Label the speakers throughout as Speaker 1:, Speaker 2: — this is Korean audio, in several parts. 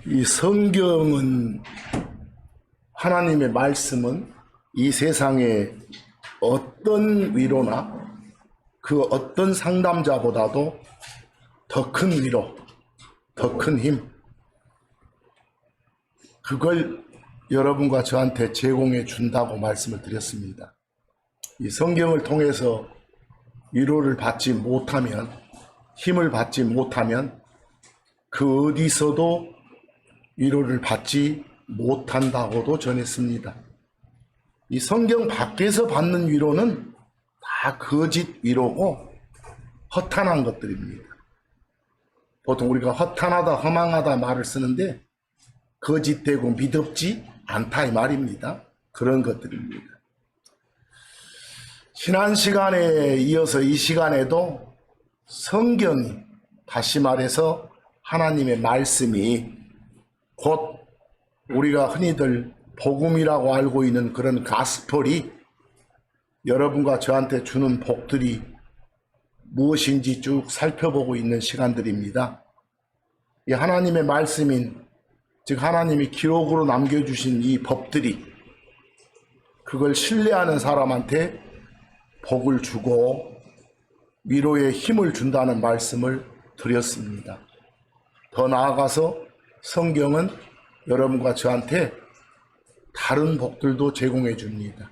Speaker 1: 이 성경은, 하나님의 말씀은 이 세상에 어떤 위로나 그 어떤 상담자보다도 더 큰 위로, 더 큰 힘, 그걸 여러분과 저한테 제공해 준다고 말씀을 드렸습니다. 이 성경을 통해서 위로를 받지 못하면, 힘을 받지 못하면 그 어디서도 위로를 받지 못한다고도 전했습니다. 이 성경 밖에서 받는 위로는 다 거짓 위로고 허탄한 것들입니다. 보통 우리가 허탄하다, 허망하다 말을 쓰는데 거짓되고 믿음지 않다 이 말입니다. 그런 것들입니다. 지난 시간에 이어서 이 시간에도 성경이, 다시 말해서 하나님의 말씀이 곧 우리가 흔히들 복음이라고 알고 있는 그런 가스펠이 여러분과 저한테 주는 복들이 무엇인지 쭉 살펴보고 있는 시간들입니다. 이 하나님의 말씀인, 즉 하나님이 기록으로 남겨주신 이 법들이 그걸 신뢰하는 사람한테 복을 주고 위로의 힘을 준다는 말씀을 드렸습니다. 더 나아가서 성경은 여러분과 저한테 다른 복들도 제공해 줍니다.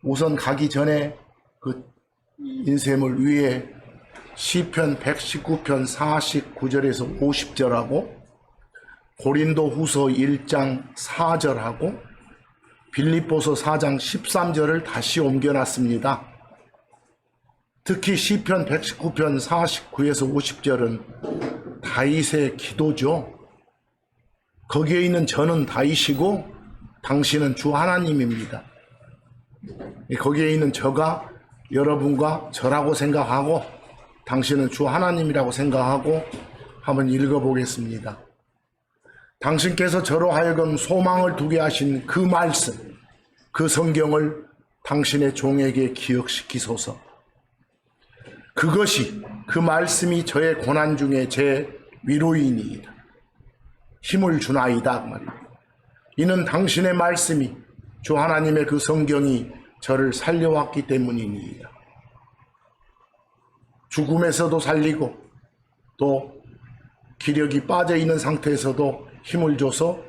Speaker 1: 우선 가기 전에 그 인셈을 위해 시편 119편 49절에서 50절하고 고린도 후서 1장 4절하고 빌립보서 4장 13절을 다시 옮겨놨습니다. 특히 시편 119편 49에서 50절은 다윗의 기도죠. 거기에 있는 저는 다윗이고 당신은 주 하나님입니다. 거기에 있는 저가 여러분과 저라고 생각하고 당신은 주 하나님이라고 생각하고 한번 읽어보겠습니다. 당신께서 저로 하여금 소망을 두게 하신 그 말씀, 그 성경을 당신의 종에게 기억시키소서. 그것이, 그 말씀이 저의 고난 중에 제 위로이니이다. 힘을 주나이다 그 말입니다. 이는 당신의 말씀이, 주 하나님의 그 성경이 저를 살려왔기 때문이니이다. 죽음에서도 살리고 또 기력이 빠져있는 상태에서도 힘을 줘서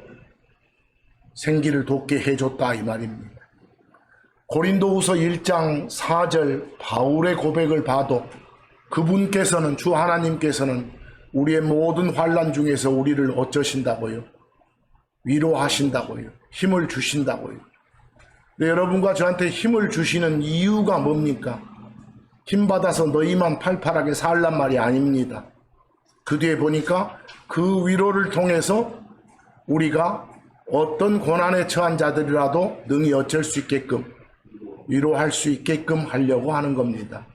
Speaker 1: 생기를 돋게 해줬다 이 말입니다. 고린도후서 1장 4절 바울의 고백을 봐도 그분께서는, 주 하나님께서는 우리의 모든 환난 중에서 우리를 어쩌신다고요? 위로하신다고요. 힘을 주신다고요. 근데 여러분과 저한테 힘을 주시는 이유가 뭡니까? 힘받아서 너희만 팔팔하게 살란 말이 아닙니다. 그 뒤에 보니까 그 위로를 통해서 우리가 어떤 고난에 처한 자들이라도 능히 어쩔 수 있게끔, 위로할 수 있게끔 하려고 하는 겁니다.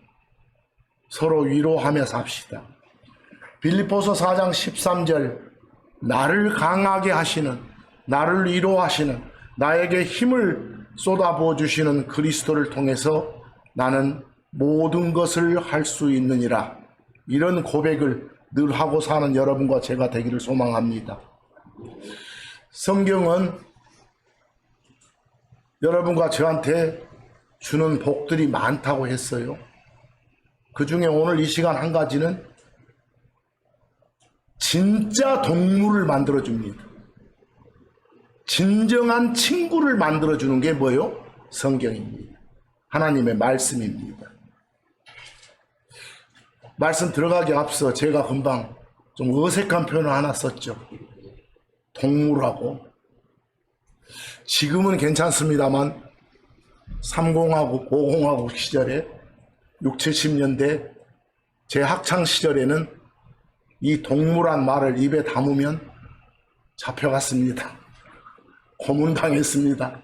Speaker 1: 서로 위로하며 삽시다. 빌립보서 4장 13절, 나를 강하게 하시는, 나를 위로하시는, 나에게 힘을 쏟아부어 주시는 그리스도를 통해서 나는 모든 것을 할 수 있느니라. 이런 고백을 늘 하고 사는 여러분과 제가 되기를 소망합니다. 성경은 여러분과 저한테 주는 복들이 많다고 했어요. 그 중에 오늘 이 시간 한 가지는 진짜 동물을 만들어줍니다. 진정한 친구를 만들어주는 게 뭐예요? 성경입니다. 하나님의 말씀입니다. 말씀 들어가기 앞서 제가 금방 좀 어색한 표현을 하나 썼죠. 동물하고. 지금은 괜찮습니다만 30하고 50하고 시절에 60, 70년대 제 학창 시절에는 이 동물한 말을 입에 담으면 잡혀갔습니다. 고문당했습니다.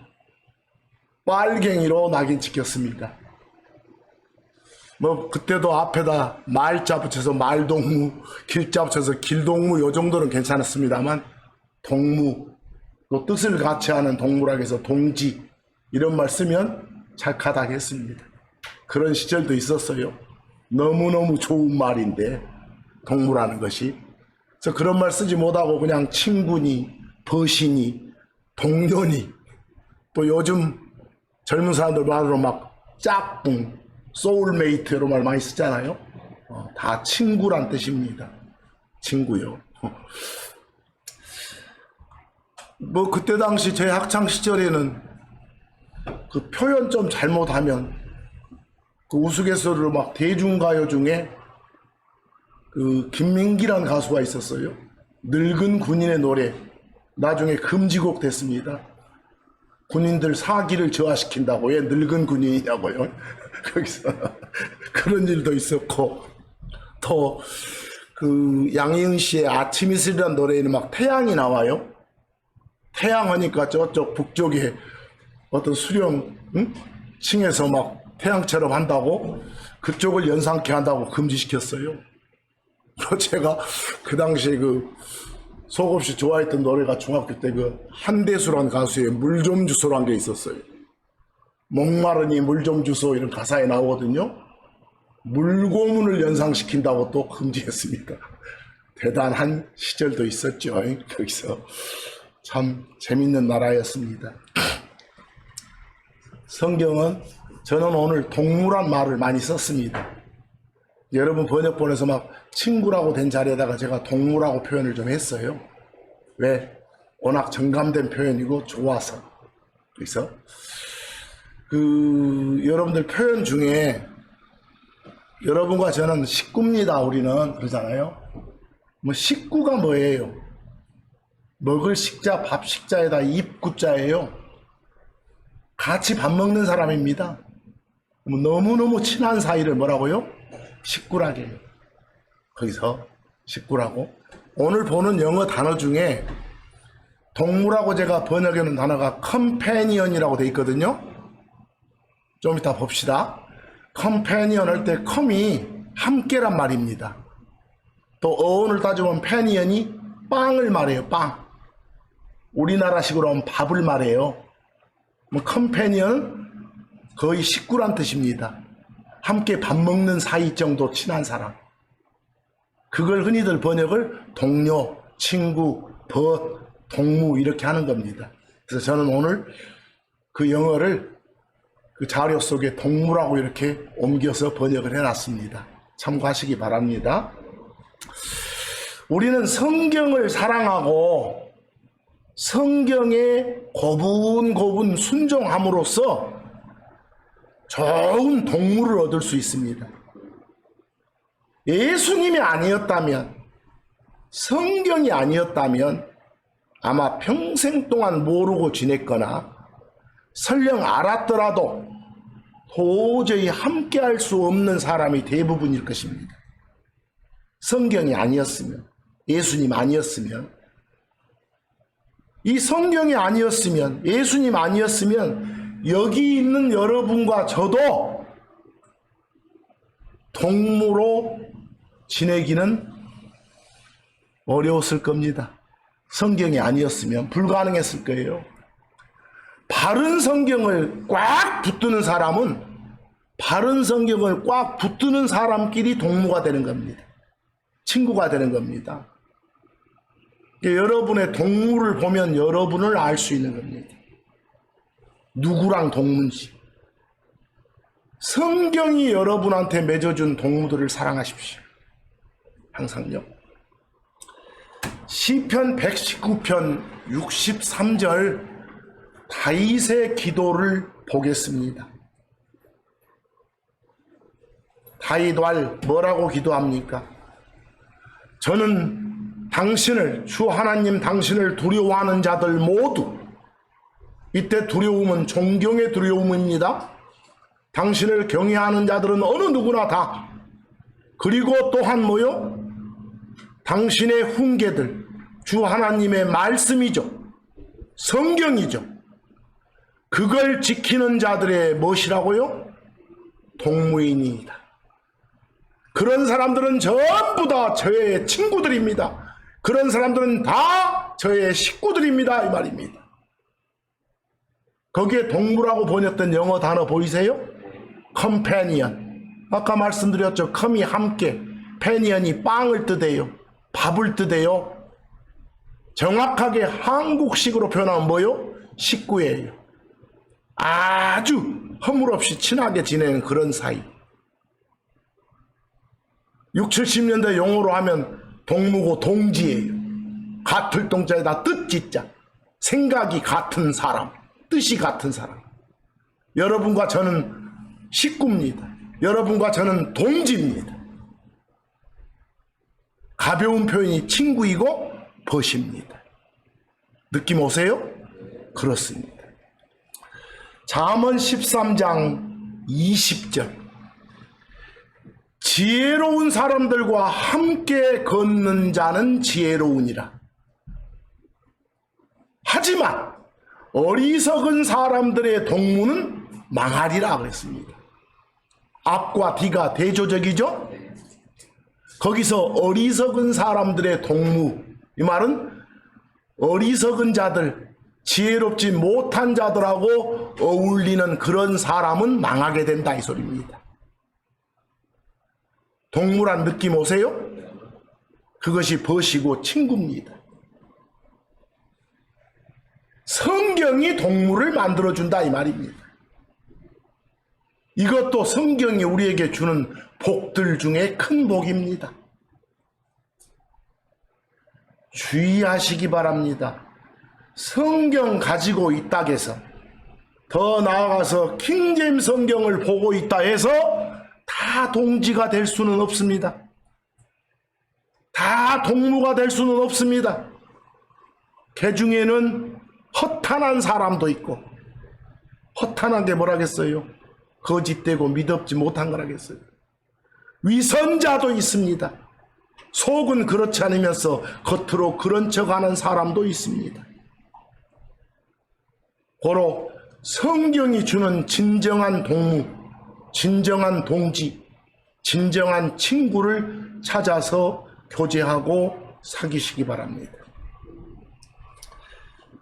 Speaker 1: 빨갱이로 낙인 찍혔습니다. 뭐 그때도 앞에다 말자 붙여서 말동무, 길자 붙여서 길동무 요 정도는 괜찮았습니다만 동무, 또 뜻을 같이 하는 동물학에서 동지 이런 말 쓰면 찰카닥했습니다. 그런 시절도 있었어요. 너무너무 좋은 말인데 동무라는 것이. 그래서 그런 말 쓰지 못하고 그냥 친구니, 버시니, 동료니, 또 요즘 젊은 사람들 말로 막 짝꿍, 소울메이트 이런 말 많이 쓰잖아요. 다 친구란 뜻입니다. 친구요. 뭐 그때 당시 제 학창 시절에는 그 표현 좀 잘못하면 그 우스갯소리로 막 대중가요 중에 그 김민기란 가수가 있었어요. 늙은 군인의 노래. 나중에 금지곡 됐습니다. 군인들 사기를 저하시킨다고. 왜 늙은 군인이냐고요. 거기서 그런 일도 있었고, 또 그 양희은 씨의 아침 이슬이라는 노래에는 막 태양이 나와요. 태양 하니까 저쪽 북쪽에 어떤 수령 층에서 막 태양처럼 한다고, 그쪽을 연상케 한다고 금지시켰어요. 제가 그 당시에 그 속없이 좋아했던 노래가 중학교 때 그 한대수란 가수의 물 좀 주소란 게 있었어요. 목마르니 물 좀 주소 이런 가사에 나오거든요. 물고문을 연상시킨다고 또 금지했습니다. 대단한 시절도 있었죠. 거기서 참 재밌는 나라였습니다. 성경은 저는 오늘 동무란 말을 많이 썼습니다. 여러분 번역본에서 막 친구라고 된 자리에다가 제가 동무라고 표현을 좀 했어요. 왜? 워낙 정감된 표현이고 좋아서. 그래서 그 여러분들 표현 중에 여러분과 저는 식구입니다. 우리는 그러잖아요. 뭐 식구가 뭐예요? 먹을 식자, 밥 식자에다 입구자예요. 같이 밥 먹는 사람입니다. 너무너무 친한 사이를 뭐라고요? 식구라고 해요. 거기서 식구라고. 오늘 보는 영어 단어 중에 동무라고 제가 번역해 놓은 단어가 companion이라고 돼 있거든요. 좀 이따 봅시다. companion 할 때 com이 함께란 말입니다. 또 어원을 따지면 panion이 빵을 말해요. 빵. 우리나라식으로 하면 밥을 말해요. 뭐 companion 거의 식구란 뜻입니다. 함께 밥 먹는 사이 정도 친한 사람. 그걸 흔히들 번역을 동료, 친구, 벗, 동무 이렇게 하는 겁니다. 그래서 저는 오늘 그 영어를 그 자료 속에 동무라고 이렇게 옮겨서 번역을 해놨습니다. 참고하시기 바랍니다. 우리는 성경을 사랑하고 성경에 고분고분 순종함으로써 좋은 동무를 얻을 수 있습니다. 예수님이 아니었다면, 성경이 아니었다면 아마 평생 동안 모르고 지냈거나 설령 알았더라도 도저히 함께할 수 없는 사람이 대부분일 것입니다. 성경이 아니었으면, 예수님 아니었으면, 이 성경이 아니었으면, 예수님 아니었으면 여기 있는 여러분과 저도 동무로 지내기는 어려웠을 겁니다. 성경이 아니었으면 불가능했을 거예요. 바른 성경을 꽉 붙드는 사람은 바른 성경을 꽉 붙드는 사람끼리 동무가 되는 겁니다. 친구가 되는 겁니다. 여러분의 동무를 보면 여러분을 알 수 있는 겁니다. 누구랑 동무인지. 성경이 여러분한테 맺어준 동무들을 사랑하십시오. 항상요. 시편 119편 63절 다윗의 기도를 보겠습니다. 다윗 왈 뭐라고 기도합니까? 저는 당신을, 주 하나님 당신을 두려워하는 자들 모두, 이때 두려움은 존경의 두려움입니다. 당신을 경외하는 자들은 어느 누구나 다, 그리고 또한 뭐요? 당신의 훈계들, 주 하나님의 말씀이죠. 성경이죠. 그걸 지키는 자들의 무엇이라고요? 동무인이다. 그런 사람들은 전부 다 저의 친구들입니다. 그런 사람들은 다 저의 식구들입니다. 이 말입니다. 거기에 동무라고 번역된 영어 단어 보이세요? companion. 아까 말씀드렸죠. com이 함께, panion이 빵을 뜻해요. 밥을 뜨대요. 정확하게 한국식으로 표현하면 뭐요? 식구예요. 아주 허물없이 친하게 지내는 그런 사이. 60, 70년대 용어로 하면 동무고 동지예요. 같을 동자에다 뜻짓자. 생각이 같은 사람, 뜻이 같은 사람. 여러분과 저는 식구입니다. 여러분과 저는 동지입니다. 가벼운 표현이 친구이고 벗입니다. 느낌 오세요? 그렇습니다. 잠언 13장 20절. 지혜로운 사람들과 함께 걷는 자는 지혜로우니라. 하지만 어리석은 사람들의 동무는 망하리라 그랬습니다. 앞과 뒤가 대조적이죠? 거기서 어리석은 사람들의 동무, 이 말은 어리석은 자들, 지혜롭지 못한 자들하고 어울리는 그런 사람은 망하게 된다 이 소리입니다. 동무란 느낌 오세요? 그것이 벗이고 친구입니다. 성경이 동무를 만들어준다 이 말입니다. 이것도 성경이 우리에게 주는 복들 중에 큰 복입니다. 주의하시기 바랍니다. 성경 가지고 있다 해서, 더 나아가서 킹제임스 성경을 보고 있다 해서 다 동지가 될 수는 없습니다. 다 동무가 될 수는 없습니다. 그 중에는 허탄한 사람도 있고, 허탄한 게 뭐라겠어요? 거짓되고 믿업지 못한 거라겠어요. 위선자도 있습니다. 속은 그렇지 않으면서 겉으로 그런 척하는 사람도 있습니다. 고로 성경이 주는 진정한 동무, 진정한 동지, 진정한 친구를 찾아서 교제하고 사귀시기 바랍니다.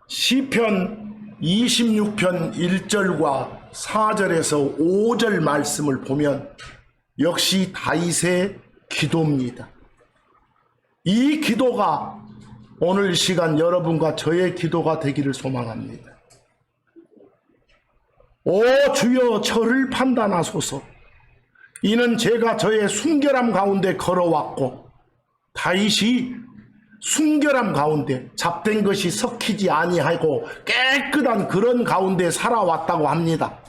Speaker 1: 시편 26편 1절과 4절에서 5절 말씀을 보면 역시 다윗의 기도입니다. 이 기도가 오늘 시간 여러분과 저의 기도가 되기를 소망합니다. 오 주여 저를 판단하소서. 이는 제가 저의 순결함 가운데 걸어왔고, 다윗이 순결함 가운데 잡된 것이 섞이지 아니하고 깨끗한 그런 가운데 살아왔다고 합니다.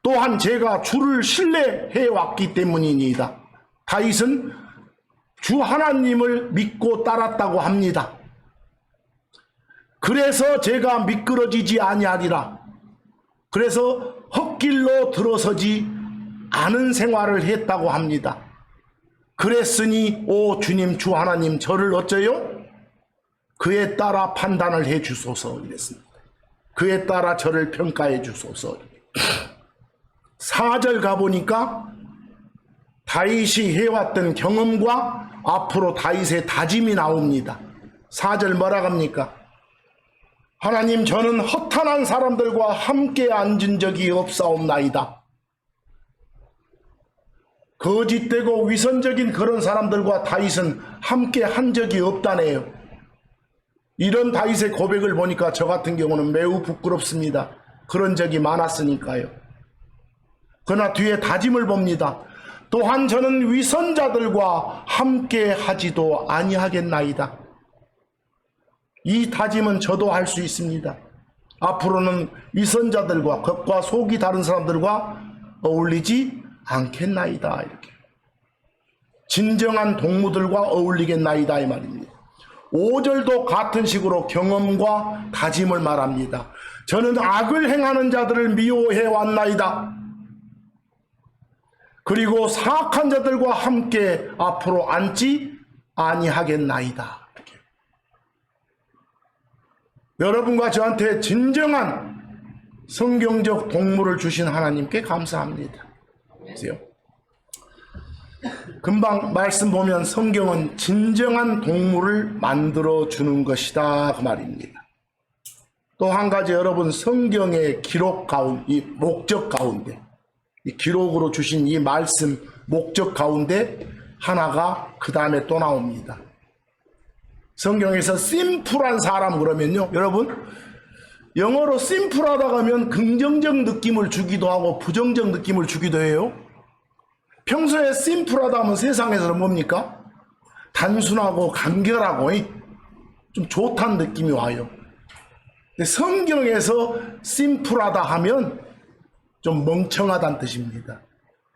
Speaker 1: 또한 제가 주를 신뢰해 왔기 때문이니이다. 다윗은 주 하나님을 믿고 따랐다고 합니다. 그래서 제가 미끄러지지 아니하리라. 그래서 헛길로 들어서지 않은 생활을 했다고 합니다. 그랬으니 오 주님 주 하나님 저를 어쩌요? 그에 따라 판단을 해 주소서 이랬습니다. 그에 따라 저를 평가해 주소서. 4절 가보니까 다윗이 해왔던 경험과 앞으로 다윗의 다짐이 나옵니다. 4절 뭐라 합니까? 하나님 저는 허탄한 사람들과 함께 앉은 적이 없사옵나이다. 거짓되고 위선적인 그런 사람들과 다윗은 함께 한 적이 없다네요. 이런 다윗의 고백을 보니까 저 같은 경우는 매우 부끄럽습니다. 그런 적이 많았으니까요. 그러나 뒤에 다짐을 봅니다. 또한 저는 위선자들과 함께 하지도 아니하겠나이다. 이 다짐은 저도 할 수 있습니다. 앞으로는 위선자들과 겉과 속이 다른 사람들과 어울리지 않겠나이다. 이렇게 진정한 동무들과 어울리겠나이다 이 말입니다. 5절도 같은 식으로 경험과 다짐을 말합니다. 저는 악을 행하는 자들을 미워해 왔나이다. 그리고 사악한 자들과 함께 앞으로 앉지 아니하겠나이다. 이렇게. 여러분과 저한테 진정한 성경적 동무를 주신 하나님께 감사합니다. 보세요. 금방 말씀 보면 성경은 진정한 동무를 만들어 주는 것이다 그 말입니다. 또 한 가지 여러분 성경의 기록 가운데 이 목적 가운데 이 기록으로 주신 이 말씀 목적 가운데 하나가 그 다음에 또 나옵니다. 성경에서 심플한 사람 그러면요, 여러분, 영어로 심플하다고 하면 긍정적 느낌을 주기도 하고 부정적 느낌을 주기도 해요. 평소에 심플하다 하면 세상에서는 뭡니까? 단순하고 간결하고 좀 좋다는 느낌이 와요. 근데 성경에서 심플하다 하면 좀 멍청하다는 뜻입니다.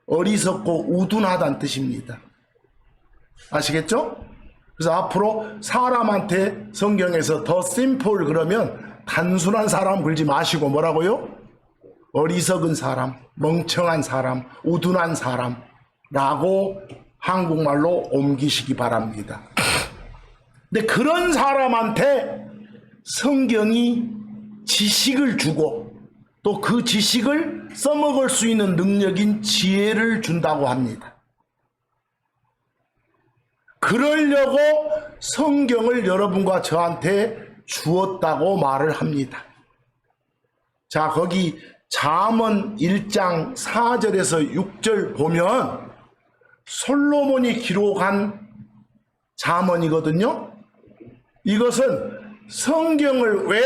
Speaker 1: 어리석고 우둔하다는 뜻입니다. 아시겠죠? 그래서 앞으로 사람한테 성경에서 더 심플 그러면 단순한 사람 그러지 마시고 뭐라고요? 어리석은 사람, 멍청한 사람, 우둔한 사람라고 한국말로 옮기시기 바랍니다. 근데 그런 사람한테 성경이 지식을 주고 또 그 지식을 써먹을 수 있는 능력인 지혜를 준다고 합니다. 그러려고 성경을 여러분과 저한테 주었다고 말을 합니다. 자, 거기 잠언 1장 4절에서 6절 보면 솔로몬이 기록한 잠언이거든요. 이것은 성경을 왜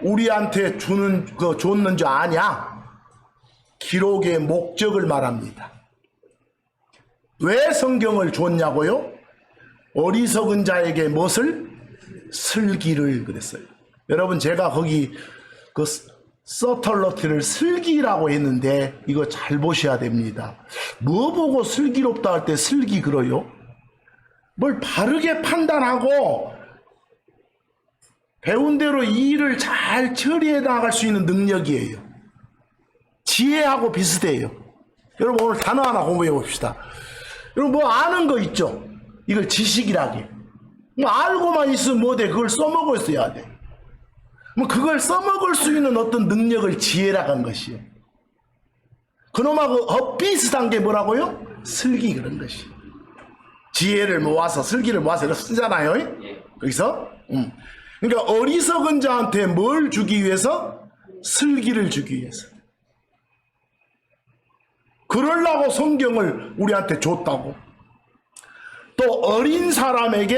Speaker 1: 우리한테 줬는지 아냐? 기록의 목적을 말합니다. 왜 성경을 줬냐고요? 어리석은 자에게 무엇을? 슬기를 그랬어요. 여러분, 제가 거기 그 서털러티를 슬기라고 했는데 이거 잘 보셔야 됩니다. 뭐 보고 슬기롭다 할 때 슬기 그러요? 뭘 바르게 판단하고 배운 대로 이 일을 잘 처리해 나갈 수 있는 능력이에요. 지혜하고 비슷해요. 여러분, 오늘 단어 하나 공부해 봅시다. 여러분, 뭐 아는 거 있죠? 이걸 지식이라게. 뭐 알고만 있으면 뭐돼? 그걸 써먹을 써야 돼. 뭐 그걸 써먹을 수 있는 어떤 능력을 지혜라고 한 것이에요. 그놈하고 비슷한 게 뭐라고요? 슬기 그런 것이. 지혜를 모아서 슬기를 모아서 이렇게 쓰잖아요. 거기서. 그러니까 어리석은 자한테 뭘 주기 위해서? 슬기를 주기 위해서. 그러려고 성경을 우리한테 줬다고. 또 어린 사람에게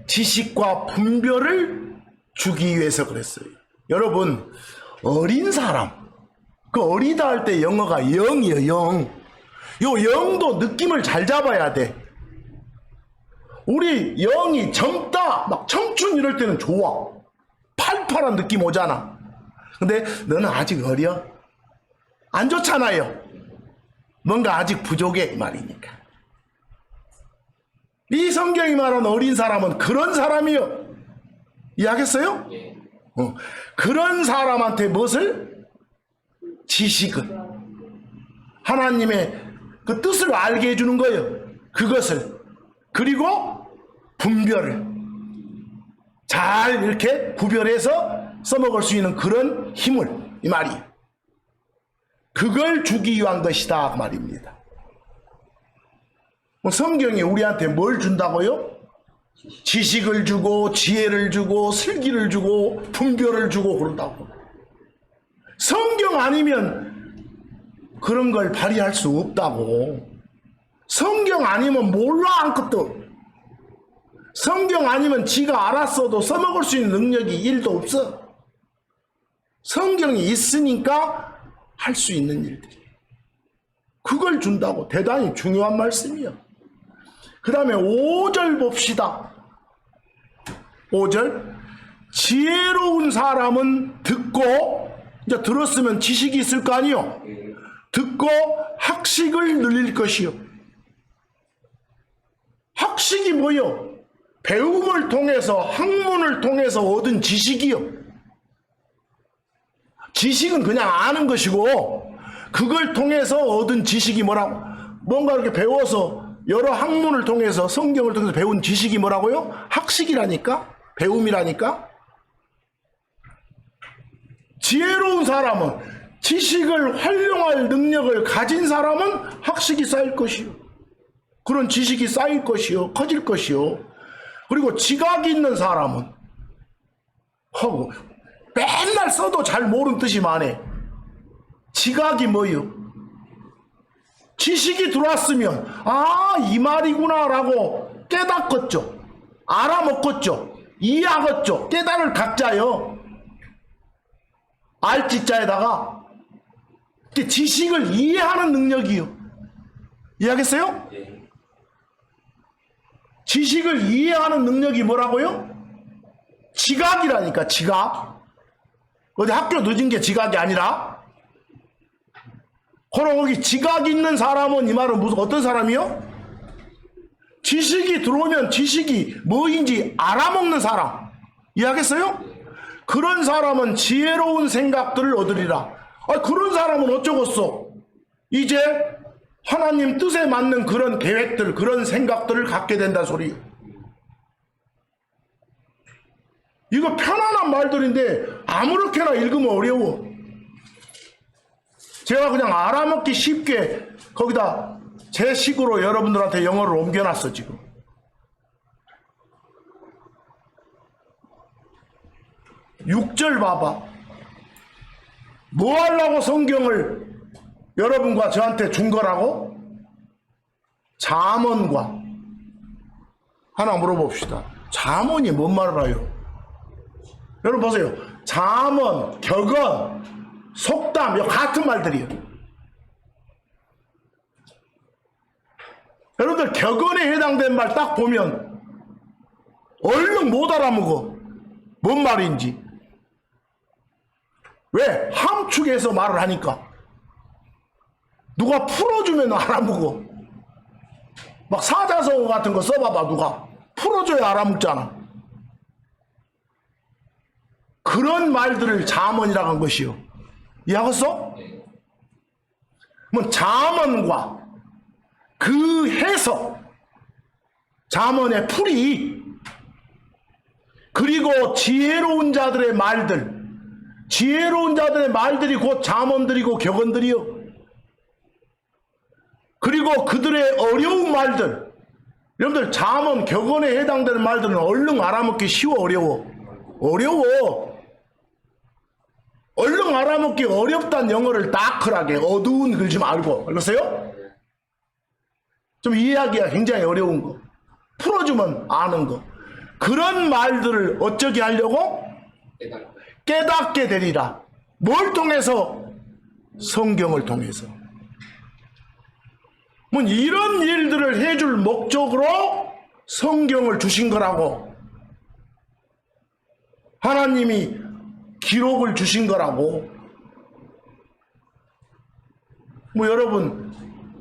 Speaker 1: 지식과 분별을 주기 위해서 그랬어요. 여러분, 어린 사람, 그 어리다 할 때 영어가 영이에요, 영. 요 영도 느낌을 잘 잡아야 돼. 우리 영이 젊다, 막 청춘 이럴 때는 좋아. 팔팔한 느낌 오잖아. 근데 너는 아직 어려. 안 좋잖아요. 뭔가 아직 부족해 말이니까. 이 성경이 말하는 어린 사람은 그런 사람이요. 이해하겠어요? 그런 사람한테 무엇을? 지식을. 하나님의 그 뜻을 알게 해주는 거예요. 그것을. 그리고 분별을 잘 이렇게 구별해서 써먹을 수 있는 그런 힘을, 이 말이에요. 그걸 주기 위한 것이다 그 말입니다. 성경이 우리한테 뭘 준다고요? 지식을 주고 지혜를 주고 슬기를 주고 분별을 주고 그런다고. 성경 아니면 그런 걸 발휘할 수 없다고. 성경 아니면 몰라 아무것도. 성경 아니면 지가 알았어도 써먹을 수 있는 능력이 1도 없어. 성경이 있으니까 할 수 있는 일들이. 그걸 준다고. 대단히 중요한 말씀이야. 그 다음에 5절 봅시다. 5절. 지혜로운 사람은 듣고, 이제 들었으면 지식이 있을 거 아니요? 듣고 학식을 늘릴 것이요. 학식이 뭐요? 배움을 통해서, 학문을 통해서 얻은 지식이요. 지식은 그냥 아는 것이고, 그걸 통해서 얻은 지식이 뭐라고? 뭔가 이렇게 배워서 여러 학문을 통해서, 성경을 통해서 배운 지식이 뭐라고요? 학식이라니까? 배움이라니까? 지혜로운 사람은, 지식을 활용할 능력을 가진 사람은 학식이 쌓일 것이요. 그런 지식이 쌓일 것이요. 커질 것이요. 그리고 지각이 있는 사람은 하고 맨날 써도 잘 모르는 뜻이만 해. 지각이 뭐요? 지식이 들어왔으면 아, 이 말이구나 라고 깨닫겠죠. 알아먹겠죠. 이해하겠죠. 깨달을 각자요. 알지자에다가 지식을 이해하는 능력이요. 이해하겠어요?
Speaker 2: 예.
Speaker 1: 지식을 이해하는 능력이 뭐라고요? 지각이라니까. 지각. 어디 학교 늦은 게 지각이 아니라. 그럼 거기 지각 있는 사람은 이 말은 무슨 어떤 사람이요? 지식이 들어오면 지식이 뭐인지 알아먹는 사람. 이해하겠어요? 그런 사람은 지혜로운 생각들을 얻으리라. 그런 사람은 어쩌겠어? 이제 하나님 뜻에 맞는 그런 계획들, 그런 생각들을 갖게 된다 소리. 이거 편안한 말들인데 아무렇게나 읽으면 어려워. 제가 그냥 알아먹기 쉽게 거기다 제 식으로 여러분들한테 영어를 옮겨놨어 지금. 육절 봐봐. 뭐 하려고 성경을 여러분과 저한테 준 거라고? 잠언과. 하나 물어봅시다. 잠언이 뭔 말을 해요? 여러분 보세요. 잠언, 격언, 속담, 이거 같은 말들이에요. 여러분들 격언에 해당된 말 딱 보면 얼른 못 알아먹어. 뭔 말인지. 왜? 함축해서 말을 하니까. 누가 풀어주면 알아먹어. 막 사자성어 같은 거 써봐봐. 누가 풀어줘야 알아먹잖아. 그런 말들을 잠언이라고 한 것이요. 이해하겠어? 뭐 잠언과 그 해석, 잠언의 풀이, 그리고 지혜로운 자들의 말들, 지혜로운 자들의 말들이 곧 잠언들이고 격언들이요. 그리고 그들의 어려운 말들, 여러분들 잠언, 격언에 해당되는 말들은 얼른 알아먹기 쉬워, 어려워? 어려워. 얼른 알아먹기 어렵다는 영어를 다크하게 어두운 글지 말고. 알겠어요? 좀 이해하기가 굉장히 어려운 거. 풀어주면 아는 거. 그런 말들을 어쩌게 하려고? 깨닫게 되리라. 뭘 통해서? 성경을 통해서. 뭐 이런 일들을 해줄 목적으로 성경을 주신 거라고. 하나님이 기록을 주신 거라고. 뭐 여러분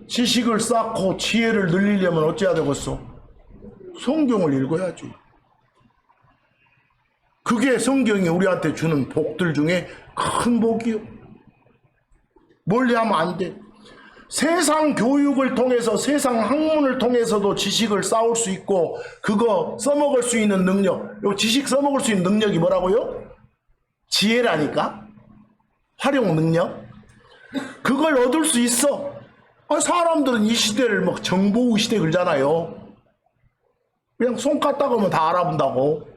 Speaker 1: 지식을 쌓고 지혜를 늘리려면 어찌해야 되겠어? 성경을 읽어야지. 그게 성경이 우리한테 주는 복들 중에 큰 복이요. 멀리 하면 안 돼. 세상 교육을 통해서, 세상 학문을 통해서도 지식을 쌓을 수 있고, 그거 써먹을 수 있는 능력, 요 지식 써먹을 수 있는 능력이 뭐라고요? 지혜라니까? 활용 능력? 그걸 얻을 수 있어. 사람들은 이 시대를 막 정보의 시대 그러잖아요. 그냥 손 까딱 하면 다 알아본다고.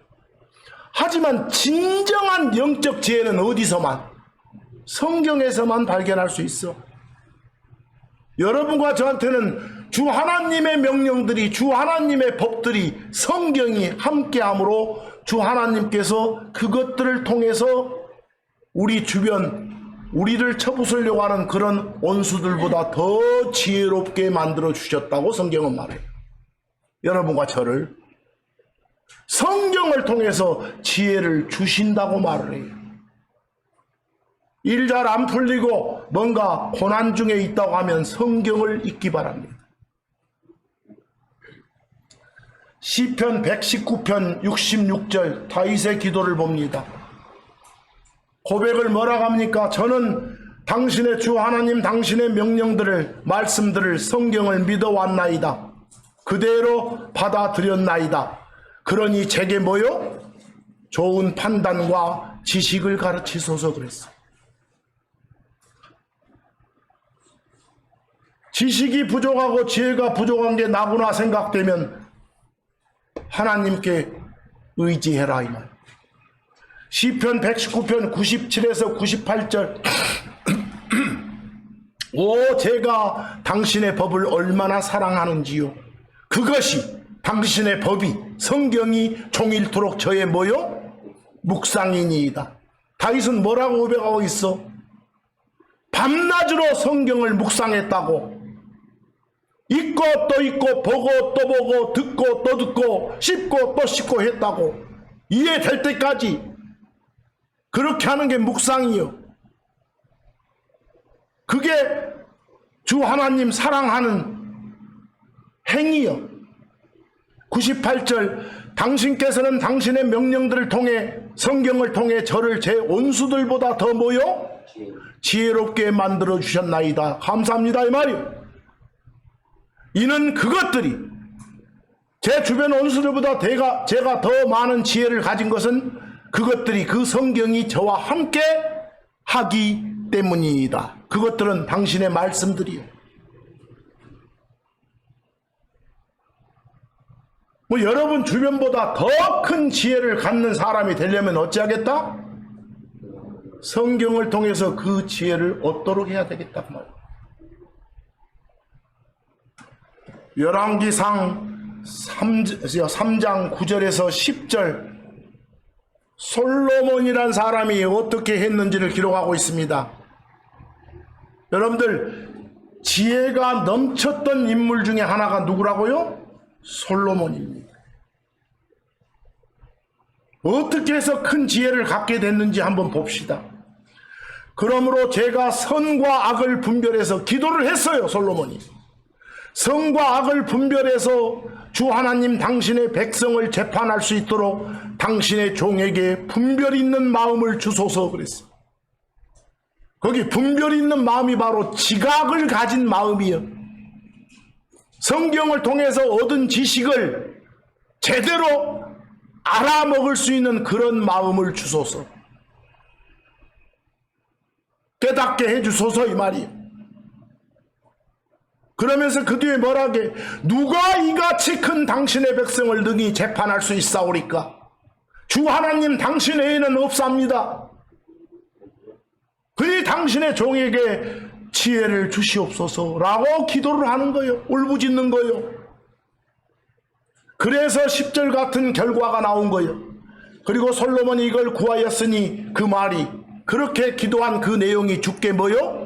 Speaker 1: 하지만 진정한 영적 지혜는 어디서만? 성경에서만 발견할 수 있어. 여러분과 저한테는 주 하나님의 명령들이, 주 하나님의 법들이, 성경이 함께함으로 주 하나님께서 그것들을 통해서 우리 주변, 우리를 쳐부수려고 하는 그런 원수들보다 더 지혜롭게 만들어 주셨다고 성경은 말해요. 여러분과 저를 성경을 통해서 지혜를 주신다고 말을 해요. 일 잘 안 풀리고 뭔가 고난 중에 있다고 하면 성경을 읽기 바랍니다. 시편 119편 66절 다윗의 기도를 봅니다. 고백을 뭐라고 합니까? 저는 당신의 주 하나님 당신의 명령들을, 말씀들을, 성경을 믿어왔나이다. 그대로 받아들였나이다. 그러니 제게 뭐요? 좋은 판단과 지식을 가르치소서 그랬어. 지식이 부족하고 지혜가 부족한 게 나구나 생각되면 하나님께 의지해라 이 말. 시편 119편 97에서 98절 오 제가 당신의 법을 얼마나 사랑하는지요. 그것이 당신의 법이 성경이 종일토록 저의 뭐요? 묵상이니이다. 다윗은 뭐라고 고백하고 있어? 밤낮으로 성경을 묵상했다고. 읽고 또 읽고 보고 또 보고 듣고 또 듣고 씹고 또 씹고 했다고. 이해될 때까지 그렇게 하는 게 묵상이요. 그게 주 하나님 사랑하는 행위요. 98절 당신께서는 당신의 명령들을 통해 성경을 통해 저를 제 온수들보다 더 뭐요? 지혜롭게 만들어 주셨나이다. 감사합니다 이 말이요. 이는 그것들이 제 주변 온수들보다 제가 더 많은 지혜를 가진 것은 그것들이 그 성경이 저와 함께 하기 때문이다. 그것들은 당신의 말씀들이요. 뭐 여러분 주변보다 더 큰 지혜를 갖는 사람이 되려면 어찌하겠다? 성경을 통해서 그 지혜를 얻도록 해야 되겠다 그 말이에요. 열왕기상 3장 9절에서 10절 솔로몬이란 사람이 어떻게 했는지를 기록하고 있습니다. 여러분들 지혜가 넘쳤던 인물 중에 하나가 누구라고요? 솔로몬입니다. 어떻게 해서 큰 지혜를 갖게 됐는지 한번 봅시다. 그러므로 제가 선과 악을 분별해서 기도를 했어요. 솔로몬이 선과 악을 분별해서 주 하나님 당신의 백성을 재판할 수 있도록 당신의 종에게 분별 있는 마음을 주소서 그랬어요. 거기 분별 있는 마음이 바로 지각을 가진 마음이요. 성경을 통해서 얻은 지식을 제대로 알아먹을 수 있는 그런 마음을 주소서. 깨닫게 해주소서 이 말이에요. 그러면서 그 뒤에 뭐라게 누가 이같이 큰 당신의 백성을 능히 재판할 수 있사오리까? 주 하나님 당신 외에는 없사옵니다. 그니 당신의 종에게 지혜를 주시옵소서라고 기도를 하는 거예요. 울부짖는 거예요. 그래서 10절 같은 결과가 나온 거예요. 그리고 솔로몬이 이걸 구하였으니 그 말이 그렇게 기도한 그 내용이 주께 뭐요?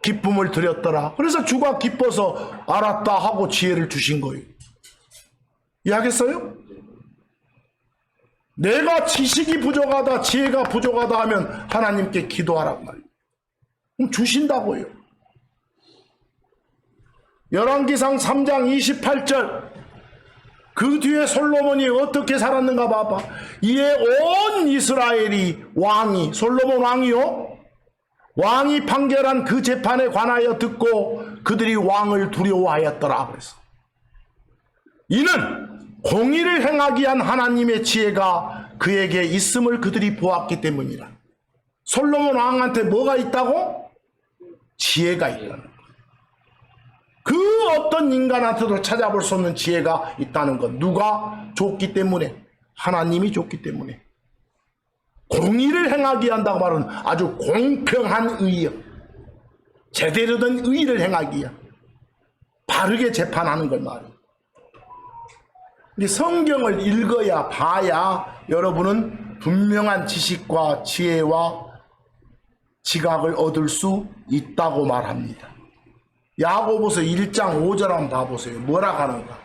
Speaker 1: 기쁨을 드렸더라. 그래서 주가 기뻐서 알았다 하고 지혜를 주신 거예요. 이해하겠어요? 내가 지식이 부족하다 지혜가 부족하다 하면 하나님께 기도하라고 말이에요. 그럼 주신다고요. 열왕기상 3장 28절 그 뒤에 솔로몬이 어떻게 살았는가 봐봐. 이에 온 이스라엘이 왕이 솔로몬 왕이요 왕이 판결한 그 재판에 관하여 듣고 그들이 왕을 두려워하였더라. 그래서 이는 공의를 행하기 위한 하나님의 지혜가 그에게 있음을 그들이 보았기 때문이라. 솔로몬 왕한테 뭐가 있다고? 지혜가 있다는 것. 그 어떤 인간한테도 찾아볼 수 없는 지혜가 있다는 것. 누가 줬기 때문에? 하나님이 줬기 때문에. 공의를 행하게 한다고 말은 아주 공평한 의요. 제대로 된 의를 행하기 위한 바르게 재판하는 걸 말이에요. 성경을 읽어야 봐야 여러분은 분명한 지식과 지혜와 지각을 얻을 수 있다고 말합니다. 야고보서 1장 5절 한번 봐보세요. 뭐라고 하는가?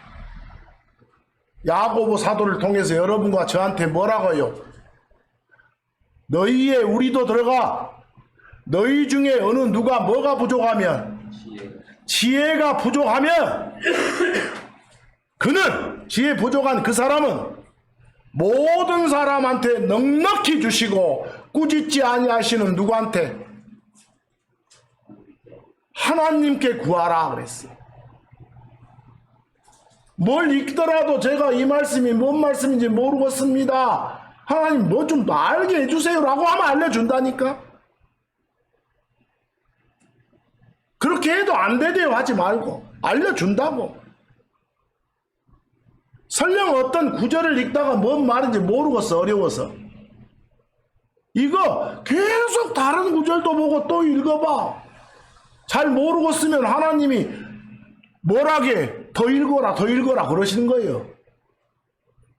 Speaker 1: 야고보 사도를 통해서 여러분과 저한테 뭐라고요? 너희의 우리도 들어가 너희 중에 어느 누가 뭐가 부족하면 지혜가 부족하면 그는 지혜 부족한 그 사람은 모든 사람한테 넉넉히 주시고 꾸짖지 아니하시는 누구한테? 하나님께 구하라 그랬어요. 뭘 읽더라도 제가 이 말씀이 뭔 말씀인지 모르겠습니다. 하나님 뭐 좀 알게 해주세요 라고 하면 알려준다니까. 그렇게 해도 안 되대요 하지 말고 알려준다고. 설령 어떤 구절을 읽다가 뭔 말인지 모르겠어 어려워서 이거 계속 다른 구절도 보고 또 읽어봐. 잘 모르겠으면 하나님이 뭐라게 더 읽어라 그러시는 거예요.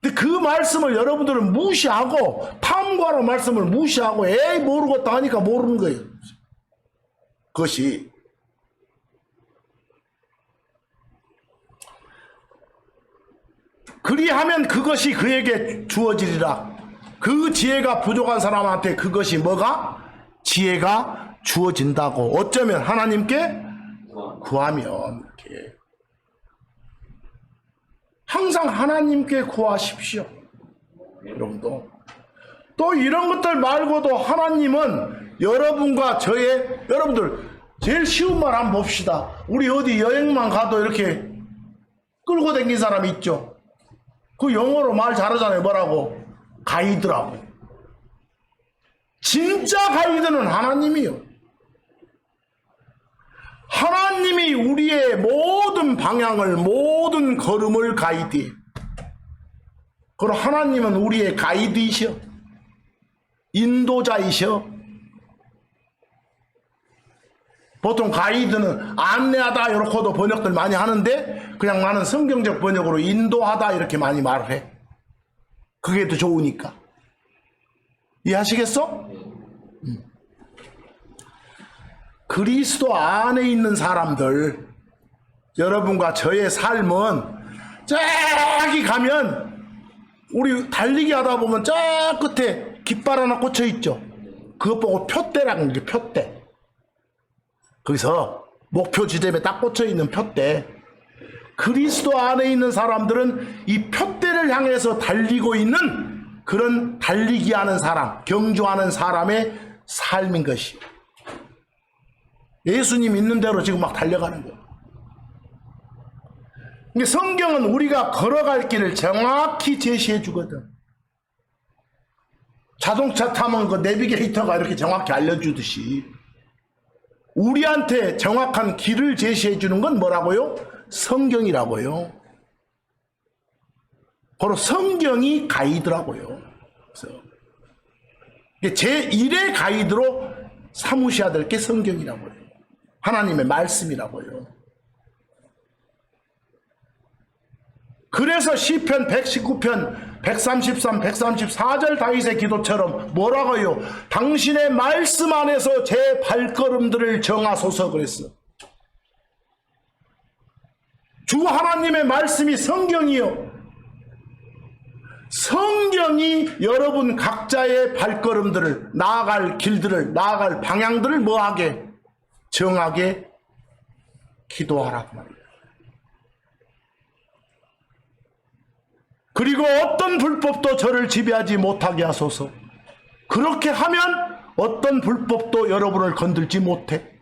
Speaker 1: 근데 그 말씀을 여러분들은 무시하고 탐구하는 말씀을 무시하고 에이 모르겠다 하니까 모르는 거예요. 그것이 그리하면 그것이 그에게 주어지리라. 그 지혜가 부족한 사람한테 그것이 뭐가? 지혜가 주어진다고. 어쩌면 하나님께 구하면. 이렇게 항상 하나님께 구하십시오. 여러분도 또 이런 것들 말고도 하나님은 여러분과 여러분들 제일 쉬운 말 한번 봅시다. 우리 어디 여행만 가도 이렇게 끌고 다니는 사람이 있죠. 그 영어로 말 잘하잖아요. 뭐라고? 가이드라고. 진짜 가이드는 하나님이요. 하나님이 우리의 모든 방향을, 모든 걸음을 가이드해요. 그리고 하나님은 우리의 가이드이셔. 인도자이셔. 보통 가이드는 안내하다 이렇게도 번역들 많이 하는데 그냥 나는 성경적 번역으로 인도하다 이렇게 많이 말을 해. 그게 더 좋으니까. 이해하시겠어? 그리스도 안에 있는 사람들, 여러분과 저의 삶은 저기 가면 우리 달리기 하다 보면 저 끝에 깃발 하나 꽂혀 있죠. 그것 보고 표대라는 게 표대. 거기서 목표 지점에 딱 꽂혀 있는 표대. 그리스도 안에 있는 사람들은 이 표대를 향해서 달리고 있는 그런 달리기 하는 사람, 경주하는 사람의 삶인 것이. 예수님 있는 대로 지금 막 달려가는 거예요. 성경은 우리가 걸어갈 길을 정확히 제시해 주거든. 자동차 타면 그 내비게이터가 이렇게 정확히 알려주듯이 우리한테 정확한 길을 제시해 주는 건 뭐라고요? 성경이라고요. 바로 성경이 가이드라고요. 그래서 제1의 가이드로 삼으셔야 될 게 성경이라고요. 하나님의 말씀이라고요. 그래서 시편 119편 133, 134절 다윗의 기도처럼 뭐라고요? 당신의 말씀 안에서 제 발걸음들을 정하소서 그랬어. 주 하나님의 말씀이 성경이요. 성경이 여러분 각자의 발걸음들을, 나아갈 길들을, 나아갈 방향들을 뭐하게? 정하게 기도하라고 말이에요. 그리고 어떤 불법도 저를 지배하지 못하게 하소서. 그렇게 하면 어떤 불법도 여러분을 건들지 못해.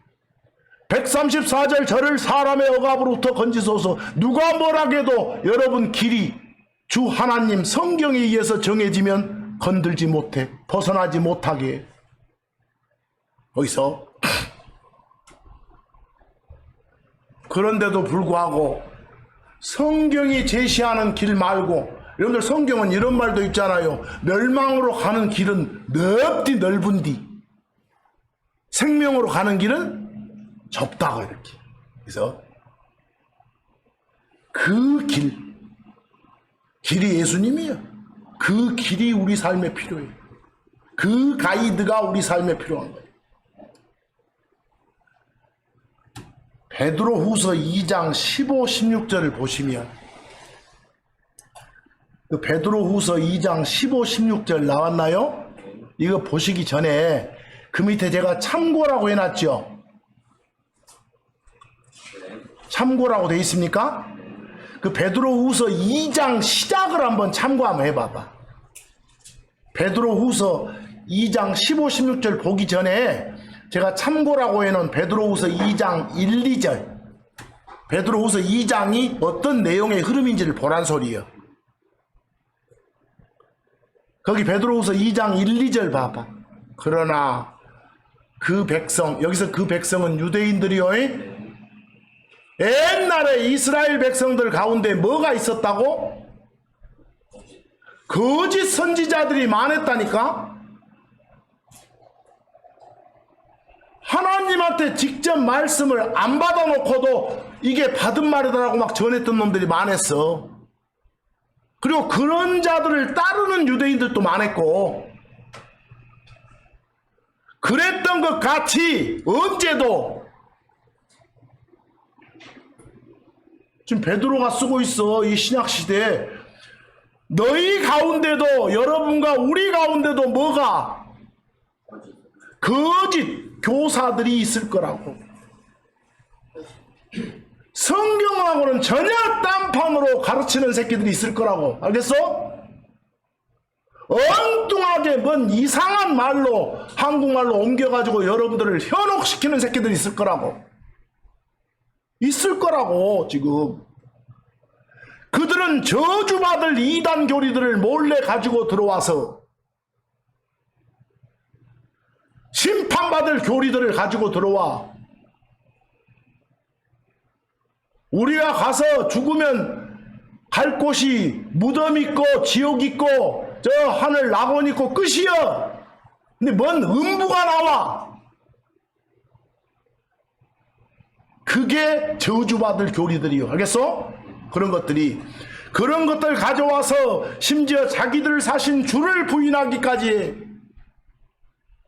Speaker 1: 134절 저를 사람의 억압으로부터 건지소서. 누가 뭐라해도 여러분 길이 주 하나님 성경에 의해서 정해지면 건들지 못해. 벗어나지 못하게. 거기서 그런데도 불구하고 성경이 제시하는 길 말고, 여러분들 성경은 이런 말도 있잖아요. 멸망으로 가는 길은 넓디 넓은디 생명으로 가는 길은 좁다고 이렇게. 그래서 그 길이 예수님이에요. 그 길이 우리 삶에 필요해요. 그 가이드가 우리 삶에 필요한 거예요. 베드로후서 2장 15, 16절을 보시면, 그 베드로후서 2장 15, 16절 나왔나요? 이거 보시기 전에 그 밑에 제가 참고라고 해놨죠. 참고라고 돼 있습니까? 그 베드로후서 2장 시작을 한번 참고 한번 해봐봐. 베드로후서 2장 15, 16절 보기 전에 제가 참고라고 해놓은 베드로후서 2장 1, 2절, 베드로후서 2장이 어떤 내용의 흐름인지를 보란 소리예요. 거기 베드로후서 2장 1, 2절 봐봐. 그러나 그 백성, 여기서 그 백성은 유대인들이요, 옛날에 이스라엘 백성들 가운데 뭐가 있었다고? 거짓 선지자들이 많았다니까. 하나님한테 직접 말씀을 안 받아놓고도 이게 받은 말이다라고 막 전했던 놈들이 많았어. 그리고 그런 자들을 따르는 유대인들도 많았고, 그랬던 것 같이 언제도 지금 베드로가 쓰고 있어. 이 신약시대에 너희 가운데도, 여러분과 우리 가운데도 뭐가 거짓 교사들이 있을 거라고. 성경하고는 전혀 딴판으로 가르치는 새끼들이 있을 거라고. 알겠어? 엉뚱하게 뭔 이상한 말로 한국말로 옮겨가지고 여러분들을 현혹시키는 새끼들이 있을 거라고. 있을 거라고. 지금 그들은 저주받을 이단 교리들을 몰래 가지고 들어와서, 심판받을 교리들을 가지고 들어와. 우리가 가서 죽으면 갈 곳이 무덤 있고 지옥 있고 저 하늘 낙원 있고 끝이여. 근데 뭔 음부가 나와. 그게 저주받을 교리들이요. 알겠어? 그런 것들이, 그런 것들 가져와서 심지어 자기들 사신 주를 부인하기까지 해.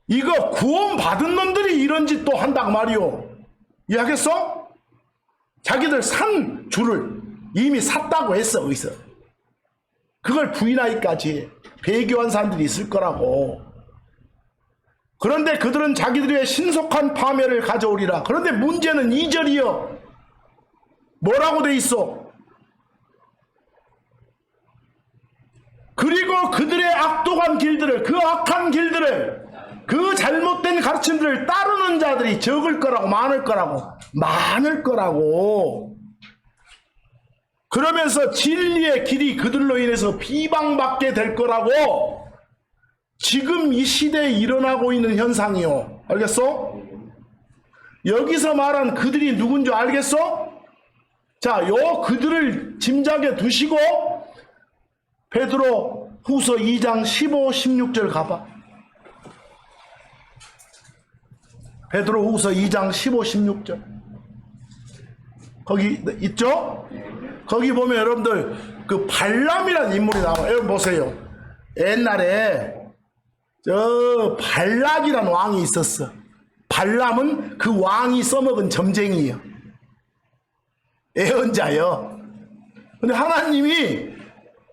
Speaker 1: 이거 구원받은 놈들이 이런 짓도 한다고 말이요. 이해하겠어? 자기들 산 주를 이미 샀다고 했어. 거기서 그걸 부인하기까지 배교한 사람들이 있을 거라고. 그런데 그들은 자기들의 신속한 파멸을 가져오리라. 그런데 문제는 2절이요. 뭐라고 돼 있어? 그리고 그들의 악독한 길들을, 그 악한 길들을, 그 잘못된 가르침들을 따르는 자들이 적을 거라고. 많을 거라고. 많을 거라고. 그러면서 진리의 길이 그들로 인해서 비방받게 될 거라고. 지금 이 시대에 일어나고 있는 현상이요. 알겠어? 여기서 말한 그들이 누군 줄 알겠어? 자, 요 그들을 짐작해 두시고 베드로 후서 2장 15, 16절 가봐. 베드로 후서 2장 15, 16절. 거기 있죠? 거기 보면 여러분들 그 발람이라는 인물이 나와요. 여러분 보세요. 옛날에 저 발락이라는 왕이 있었어. 발람은 그 왕이 써먹은 점쟁이에요. 애언자요. 근데 하나님이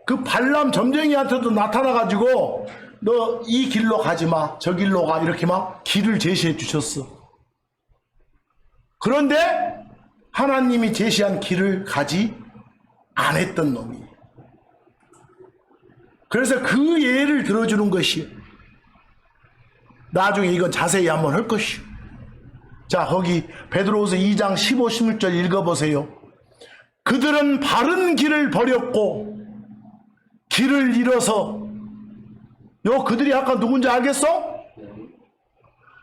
Speaker 1: 그 발람 점쟁이한테도 나타나가지고 너 이 길로 가지 마, 저 길로 가, 이렇게 막 길을 제시해 주셨어. 그런데 하나님이 제시한 길을 가지 않았던 놈이에요. 그래서 그 예를 들어주는 것이요. 나중에 이건 자세히 한번 할 것이요. 자, 거기 베드로후서 2장 15, 16절 읽어보세요. 그들은 바른 길을 버렸고 길을 잃어서, 요 그들이 아까 누군지 알겠어?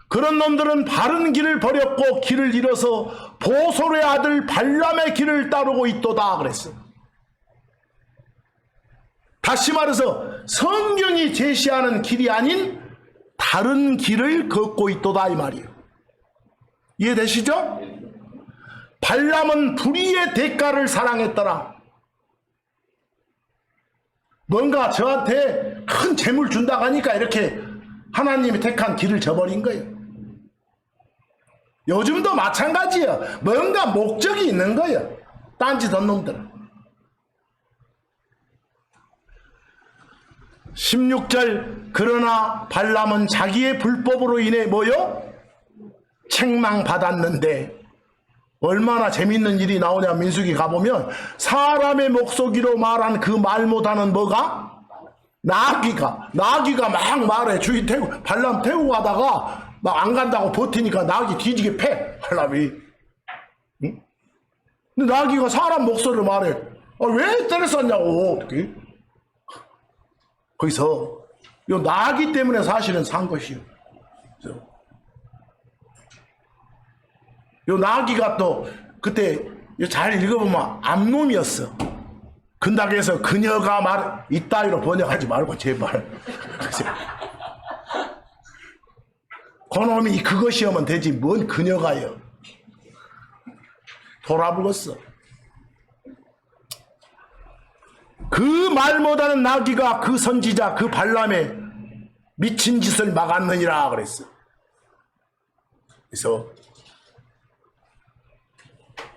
Speaker 1: 그런 놈들은 바른 길을 버렸고 길을 잃어서 보솔의 아들 발람의 길을 따르고 있도다 그랬어. 다시 말해서 성경이 제시하는 길이 아닌 다른 길을 걷고 있도다 이 말이에요. 이해되시죠? 발람은 불의의 대가를 사랑했더라. 뭔가 저한테 큰 재물 준다고 하니까 이렇게 하나님이 택한 길을 저버린 거예요. 요즘도 마찬가지예요. 뭔가 목적이 있는 거예요. 딴짓 한 놈들은. 16절 그러나 발람은 자기의 불법으로 인해 뭐요? 책망받았는데, 얼마나 재밌는 일이 나오냐. 민수기 가보면 사람의 목소리로 말한 그 말 못하는 뭐가? 나귀가 막 말해. 주인 태우고, 발람 태우고 가다가 막 안 간다고 버티니까 나귀 뒤지게 패. 발람이. 응? 근데 나귀가 사람 목소리로 말해. 왜 때렸었냐고. 어떻게? 거기서 요 나귀 때문에 사실은 산 것이요. 요 나귀가 또 그때 잘 읽어보면 암놈이었어. 근닥에서 그녀가 말 이따위로 번역하지 말고 제발. 그놈이 그것이오면 되지 뭔 그녀가요. 돌아불었어. 그 말 못하는 나귀가 그 선지자 그 발람의 미친 짓을 막았느니라 그랬어. 그래서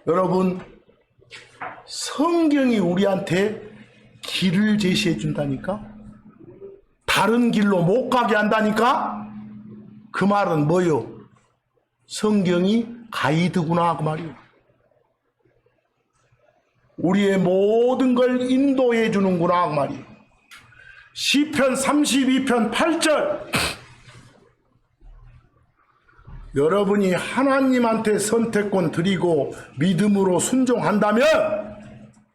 Speaker 1: 여러분, 성경이 우리한테 길을 제시해 준다니까? 다른 길로 못 가게 한다니까? 그 말은 뭐요? 성경이 가이드구나 그 말이요. 우리의 모든 걸 인도해 주는구나 그 말이요. 시편 32편 8절, 여러분이 하나님한테 선택권 드리고 믿음으로 순종한다면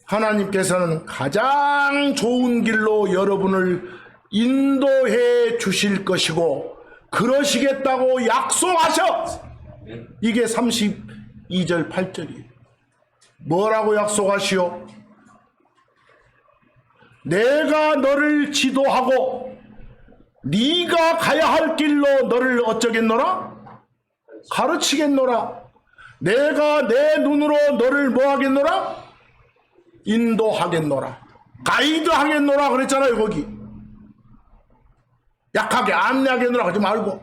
Speaker 1: 하나님께서는 가장 좋은 길로 여러분을 인도해 주실 것이고 그러시겠다고 약속하셔. 이게 32절 8절이에요. 뭐라고 약속하시오? 내가 너를 지도하고 네가 가야 할 길로 너를 어쩌겠노라? 가르치겠노라. 내가 내 눈으로 너를 뭐 하겠노라? 인도하겠노라. 가이드 하겠노라 그랬잖아요. 거기 약하게 안내하겠노라 하지 말고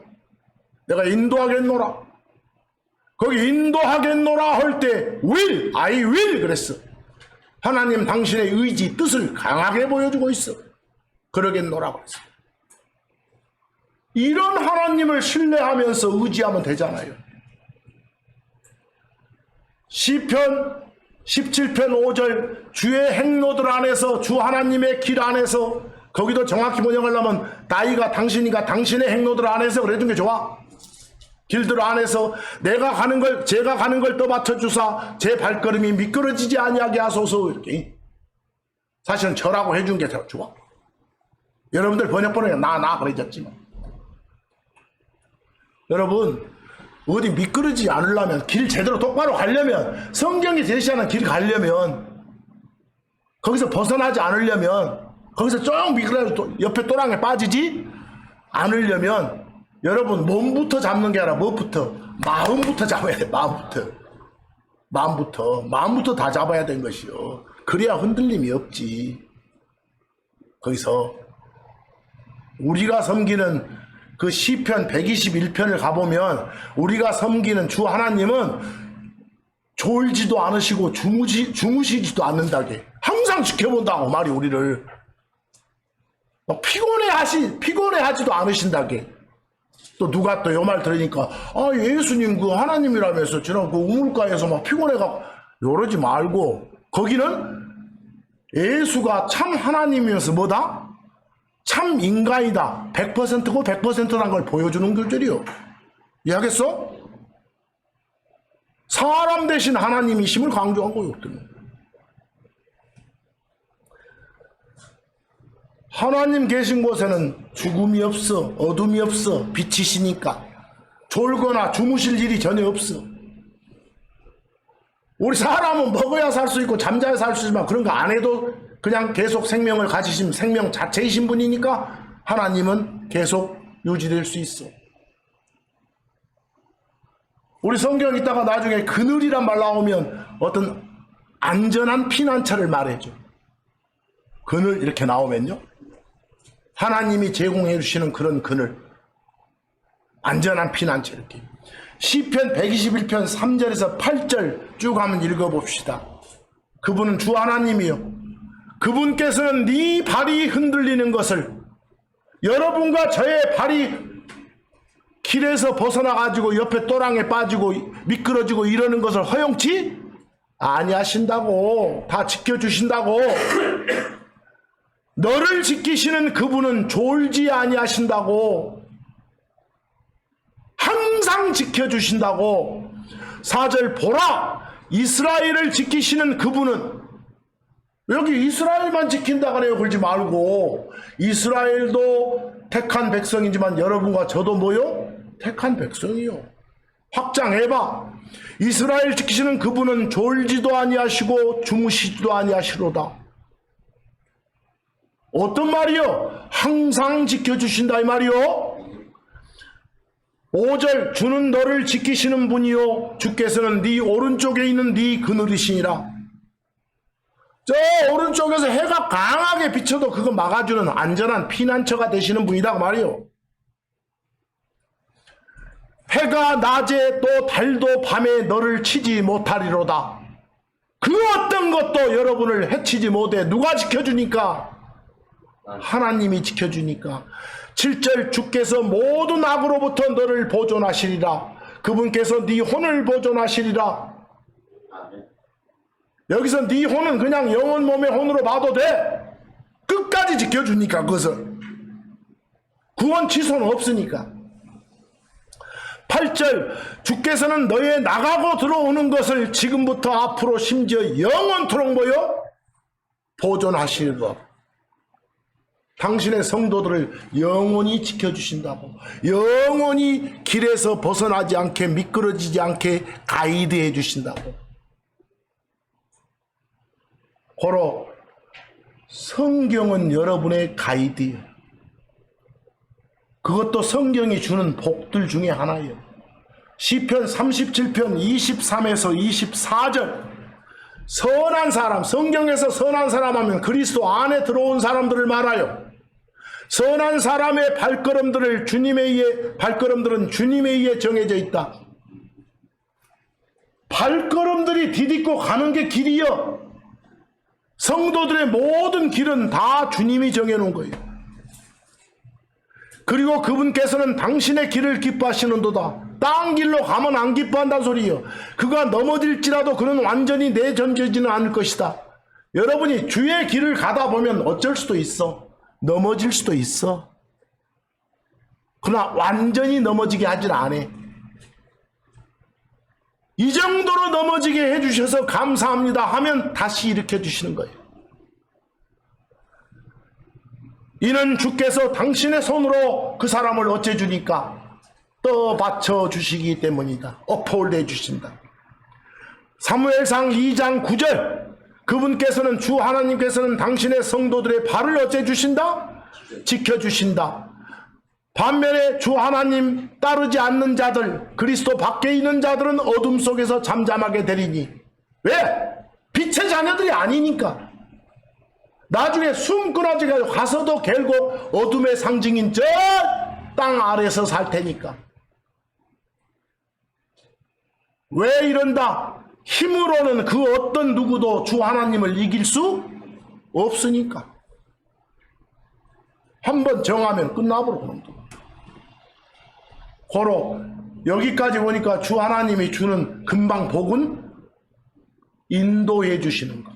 Speaker 1: 내가 인도하겠노라. 거기 인도하겠노라 할 때 will, I will 그랬어. 하나님 당신의 의지, 뜻을 강하게 보여주고 있어. 그러겠노라 그랬어. 이런 하나님을 신뢰하면서 의지하면 되잖아요. 시편 17편 5절, 주의 행로들 안에서, 주 하나님의 길 안에서, 거기도 정확히 번역하려면 나이가 당신이가 당신의 행로들 안에서 그래준 게 좋아. 길들 안에서 내가 가는 걸, 제가 가는 걸 떠받쳐 주사 제 발걸음이 미끄러지지 아니하게 하소서. 이렇게 사실은 저라고 해준 게 좋아. 여러분들 번역본에 나 그래졌지만, 여러분 어디 미끄러지지 않으려면, 길 제대로 똑바로 가려면, 성경이 제시하는 길 가려면, 거기서 벗어나지 않으려면, 거기서 쭉 미끄러져 옆에 또랑에 빠지지 않으려면 여러분 몸부터 잡는 게 아니라 뭐부터? 마음부터 잡아야 돼. 마음부터 다 잡아야 되는 것이요. 그래야 흔들림이 없지. 거기서 우리가 섬기는 그 시편 121편을 가보면 우리가 섬기는 주 하나님은 졸지도 않으시고 주무시지도 않는다게 항상 지켜본다고 말이 우리를. 피곤해하지도 않으신다게. 또 누가 또 요 말 들으니까 예수님 그 하나님이라면서 지난 그 우물가에서 막 피곤해가 이러지 말고, 거기는 예수가 참 하나님이면서 뭐다? 참 인간이다. 100%고 100%라는 걸 보여주는 글들이요. 이해하겠어? 사람 대신 하나님이심을 강조한 거예요. 하나님 계신 곳에는 죽음이 없어, 어둠이 없어. 빛이시니까 졸거나 주무실 일이 전혀 없어. 우리 사람은 먹어야 살 수 있고 잠자야 살 수 있지만 그런 거 안 해도 그냥 계속 생명을 가지신 생명 자체이신 분이니까 하나님은 계속 유지될 수 있어. 우리 성경 있다가 나중에 그늘이란 말 나오면 어떤 안전한 피난처를 말해줘. 그늘 이렇게 나오면요, 하나님이 제공해 주시는 그런 그늘, 안전한 피난처. 이렇게 시편 121편 3절에서 8절 쭉 한번 읽어봅시다. 그분은 주 하나님이요, 그분께서는 네 발이 흔들리는 것을, 여러분과 저의 발이 길에서 벗어나가지고 옆에 또랑에 빠지고 미끄러지고 이러는 것을 허용치 아니하신다고. 다 지켜주신다고. 너를 지키시는 그분은 졸지 아니하신다고. 항상 지켜주신다고. 4절, 보라 이스라엘을 지키시는 그분은, 여기 이스라엘만 지킨다 그래요. 그러지 말고 이스라엘도 택한 백성이지만 여러분과 저도 뭐요? 택한 백성이요. 확장해봐. 이스라엘 지키시는 그분은 졸지도 아니하시고 주무시지도 아니하시로다. 어떤 말이요? 항상 지켜주신다 이 말이요. 5절, 주는 너를 지키시는 분이요, 주께서는 네 오른쪽에 있는 네 그늘이시니라. 저 오른쪽에서 해가 강하게 비쳐도 그거 막아주는 안전한 피난처가 되시는 분이라고 말이요. 해가 낮에 또 달도 밤에 너를 치지 못하리로다. 그 어떤 것도 여러분을 해치지 못해. 누가 지켜주니까? 하나님이 지켜주니까. 7절 주께서 모든 악으로부터 너를 보존하시리라. 그분께서 네 혼을 보존하시리라. 여기서 네 혼은 그냥 영혼 몸의 혼으로 봐도 돼. 끝까지 지켜주니까. 그것은 구원 취소는 없으니까. 8절 주께서는 너의 나가고 들어오는 것을 지금부터 앞으로 심지어 영원토록 뭐요? 보존하시리라. 당신의 성도들을 영원히 지켜주신다고. 영원히 길에서 벗어나지 않게, 미끄러지지 않게 가이드해 주신다고. 고로 성경은 여러분의 가이드예요. 그것도 성경이 주는 복들 중에 하나예요. 시편 37편 23에서 24절. 선한 사람, 성경에서 선한 사람 하면 그리스도 안에 들어온 사람들을 말하여. 선한 사람의 발걸음들은 주님에 의해 정해져 있다. 발걸음들이 디딛고 가는 게 길이요. 성도들의 모든 길은 다 주님이 정해놓은 거예요. 그리고 그분께서는 당신의 길을 기뻐하시는도다. 딴 길로 가면 안 기뻐한다는 소리예요. 그가 넘어질지라도 그는 완전히 내던져지는 않을 것이다. 여러분이 주의 길을 가다 보면 어쩔 수도 있어. 넘어질 수도 있어. 그러나 완전히 넘어지게 하질 않아. 이 정도로 넘어지게 해주셔서 감사합니다 하면 다시 일으켜 주시는 거예요. 이는 주께서 당신의 손으로 그 사람을 어째주니까 떠받쳐 주시기 때문이다. 업홀해 주신다. 사무엘상 2장 9절 그분께서는 주 하나님께서는 당신의 성도들의 발을 어째주신다? 지켜주신다. 반면에 주 하나님 따르지 않는 자들, 그리스도 밖에 있는 자들은 어둠 속에서 잠잠하게 되리니. 왜? 빛의 자녀들이 아니니까. 나중에 숨 끊어지고 가서도 결국 어둠의 상징인 저 땅 아래서 살 테니까. 왜 이런다? 힘으로는 그 어떤 누구도 주 하나님을 이길 수 없으니까. 한번 정하면 끝나버려. 고로 여기까지 보니까 주 하나님이 주는 금방 복은 인도해 주시는 것,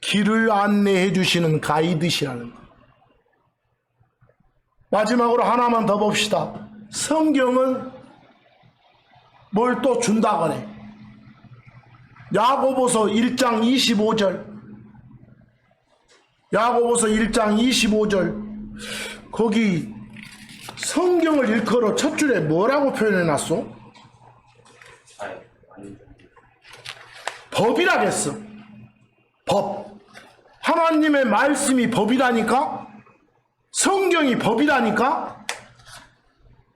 Speaker 1: 길을 안내해 주시는 가이드시라는 것. 마지막으로 하나만 더 봅시다. 성경은 뭘 또 준다 그래. 야고보서 1장 25절. 야고보서 1장 25절. 거기 성경을 일컬어 첫 줄에 뭐라고 표현해놨어? 법이라겠어. 법. 하나님의 말씀이 법이라니까? 성경이 법이라니까?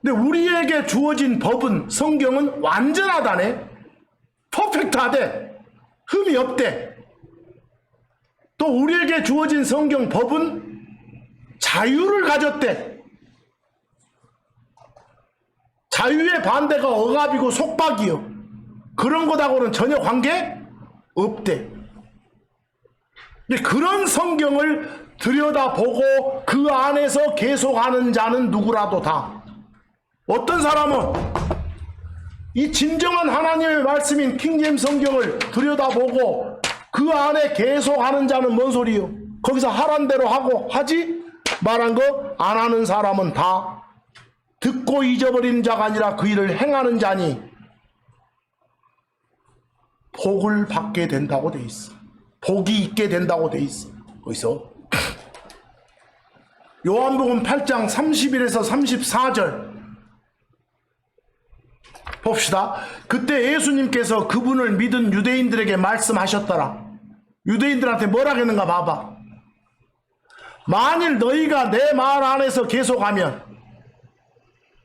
Speaker 1: 근데 우리에게 주어진 법은, 성경은 완전하다네. 퍼펙트하대. 흠이 없대. 또 우리에게 주어진 성경 법은 자유를 가졌대. 자유의 반대가 억압이고 속박이요. 그런 것하고는 전혀 관계 없대. 근데 그런 성경을 들여다보고 그 안에서 계속하는 자는 누구라도 다. 어떤 사람은 이 진정한 하나님의 말씀인 킹제임스 성경을 들여다보고 그 안에 계속하는 자는 뭔 소리요? 거기서 하란 대로 하고 하지 말한 거 안 하는 사람은 다 듣고 잊어버리는 자가 아니라 그 일을 행하는 자니 복을 받게 된다고 돼 있어. 복이 있게 된다고 돼 있어. 거기서 요한복음 8장 31에서 34절 봅시다. 그때 예수님께서 그분을 믿은 유대인들에게 말씀하셨더라. 유대인들한테 뭐라 했는가 봐봐. 만일 너희가 내 말 안에서 계속하면,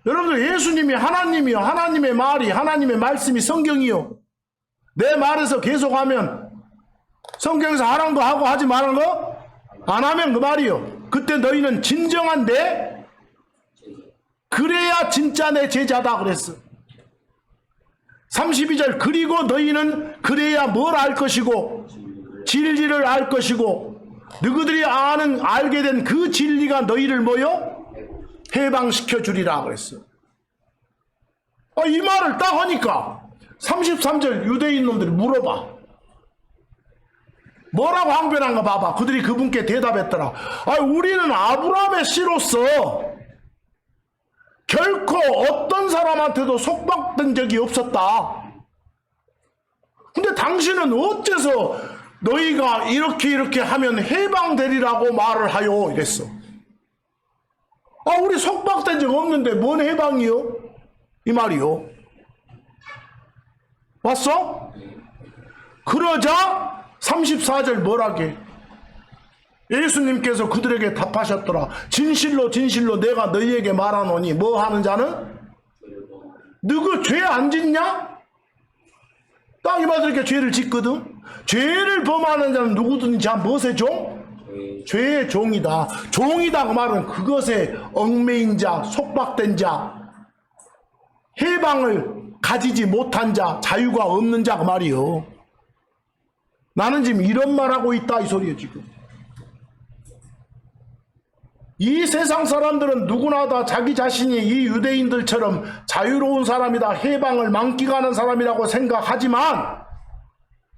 Speaker 1: 여러분들 예수님이 하나님이요, 하나님의 말이, 하나님의 말씀이 성경이요, 내 말에서 계속하면 성경에서 하라는 거 하고 하지 말라는 거 안 하면 그 말이요. 그때 너희는 진정한 내, 그래야 진짜 내 제자다 그랬어. 32절 그리고 너희는 그래야 뭘 알 것이고 진리를 알 것이고 너희들이 알게 된 그 진리가 너희를 뭐요? 해방시켜 주리라 그랬어. 이 말을 딱 하니까 33절 유대인 놈들이 물어봐. 뭐라고 항변한가 봐봐. 그들이 그분께 대답했더라. 우리는 아브라함의 씨로서 결코 어떤 사람한테도 속박된 적이 없었다. 근데 당신은 어째서 너희가 이렇게 하면 해방되리라고 말을 하요? 이랬어. 우리 속박된 적 없는데 뭔 해방이요? 이 말이요. 왔어? 그러자 34절 뭐라게? 예수님께서 그들에게 답하셨더라. 진실로 진실로 내가 너희에게 말하노니 뭐 하는 자는? 너그 죄 안 짓냐? 딱 이 말을 이렇게 죄를 짓거든. 죄를 범하는 자는 누구든지 무엇의 종? 죄의 종이다. 종이다 그 말은 그것에 얽매인 자, 속박된 자, 해방을 가지지 못한 자, 자유가 없는 자 그 말이요. 나는 지금 이런 말하고 있다 이 소리예요. 지금 이 세상 사람들은 누구나 다 자기 자신이 이 유대인들처럼 자유로운 사람이다, 해방을 만끽하는 사람이라고 생각하지만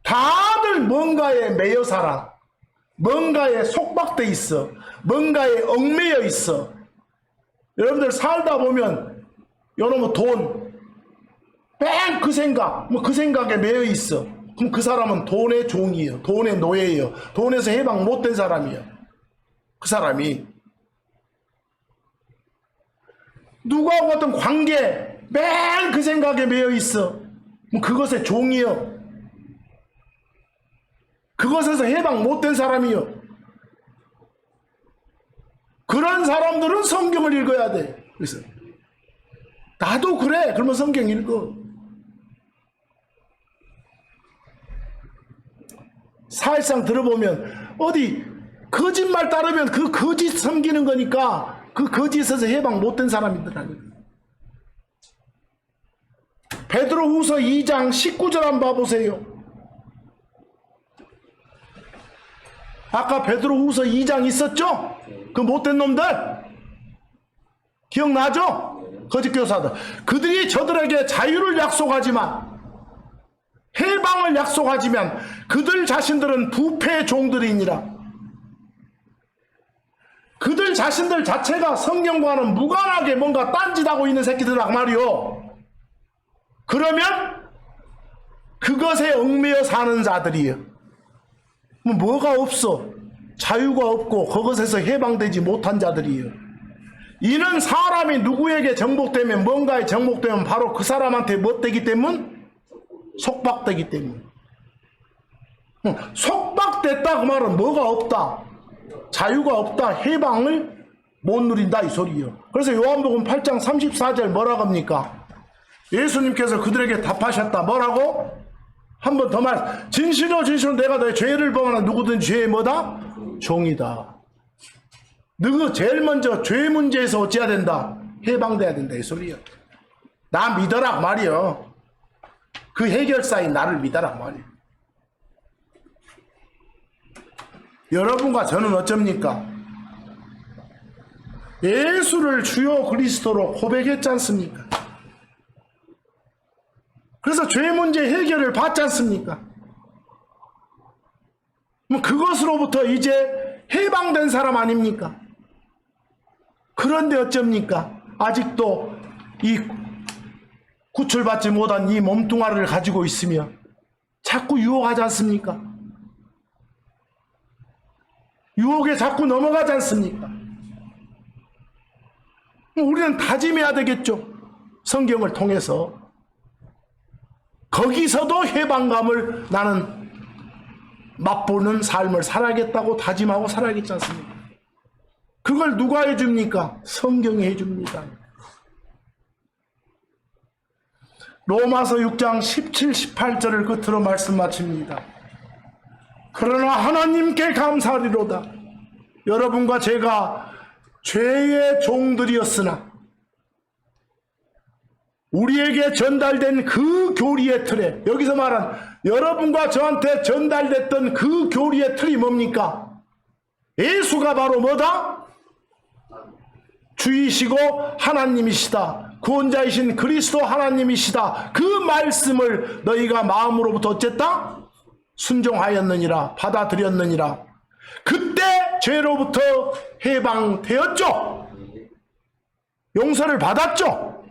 Speaker 1: 다들 뭔가에 매여 살아. 뭔가에 속박돼 있어. 뭔가에 얽매여 있어. 여러분들 살다 보면 여러분 돈 뺑 그 생각, 그 생각에 매여 있어. 그럼 그 사람은 돈의 종이에요. 돈의 노예예요. 돈에서 해방 못된 사람이에요. 그 사람이 누구하고 어떤 관계 매일 그 생각에 매여 있어. 그것의 종이요. 그것에서 해방 못된 사람이요. 그런 사람들은 성경을 읽어야 돼. 그래서 나도 그래. 그러면 성경 읽어. 사실상 들어보면 어디 거짓말 따르면 그 거짓 섬기는 거니까 그 거짓에서 해방 못된 사람이더라고요. 베드로후서 2장 19절 한번 봐보세요. 아까 베드로후서 2장 있었죠? 그 못된 놈들 기억나죠? 거짓 교사들. 그들이 저들에게 자유를 약속하지만 해방을 약속하지만 그들 자신들은 부패의 종들이니라. 그들 자신들 자체가 성경과는 무관하게 뭔가 딴짓하고 있는 새끼들이란 말이요. 그러면 그것에 얽매여 사는 자들이에요. 뭐가 없어. 자유가 없고 그것에서 해방되지 못한 자들이에요. 이는 사람이 누구에게 정복되면 뭔가에 정복되면 바로 그 사람한테 뭐 되기 때문? 속박되기 때문. 속박됐다 그 말은 뭐가 없다. 자유가 없다. 해방을 못 누린다 이 소리예요. 그래서 요한복음 8장 34절 뭐라고 합니까? 예수님께서 그들에게 답하셨다. 뭐라고? 한 번 더 말. 진실로 진실로 내가 너의 죄를 범하는 누구든 죄의 뭐다? 종이다. 너가 제일 먼저 죄 문제에서 어찌해야 된다? 해방돼야 된다 이 소리예요. 나 믿어라 말이요. 그 해결사인 나를 믿어라 말이에요. 여러분과 저는 어쩝니까? 예수를 주요 그리스도로 고백했지 않습니까? 그래서 죄 문제 해결을 받지 않습니까? 그것으로부터 이제 해방된 사람 아닙니까? 그런데 어쩝니까? 아직도 이 구출받지 못한 이 몸뚱아리를 가지고 있으며 자꾸 유혹하지 않습니까? 유혹에 자꾸 넘어가지 않습니까? 우리는 다짐해야 되겠죠. 성경을 통해서. 거기서도 해방감을 나는 맛보는 삶을 살아야겠다고 다짐하고 살아야겠지 않습니까? 그걸 누가 해줍니까? 성경이 해줍니다. 로마서 6장 17, 18절을 끝으로 말씀 마칩니다. 그러나 하나님께 감사하리로다. 여러분과 제가 죄의 종들이었으나 우리에게 전달된 그 교리의 틀에, 여기서 말한 여러분과 저한테 전달됐던 그 교리의 틀이 뭡니까? 예수가 바로 뭐다? 주이시고 하나님이시다. 구원자이신 그리스도 하나님이시다. 그 말씀을 너희가 마음으로부터 어쨌다? 순종하였느니라, 받아들였느니라. 그때 죄로부터 해방되었죠. 용서를 받았죠.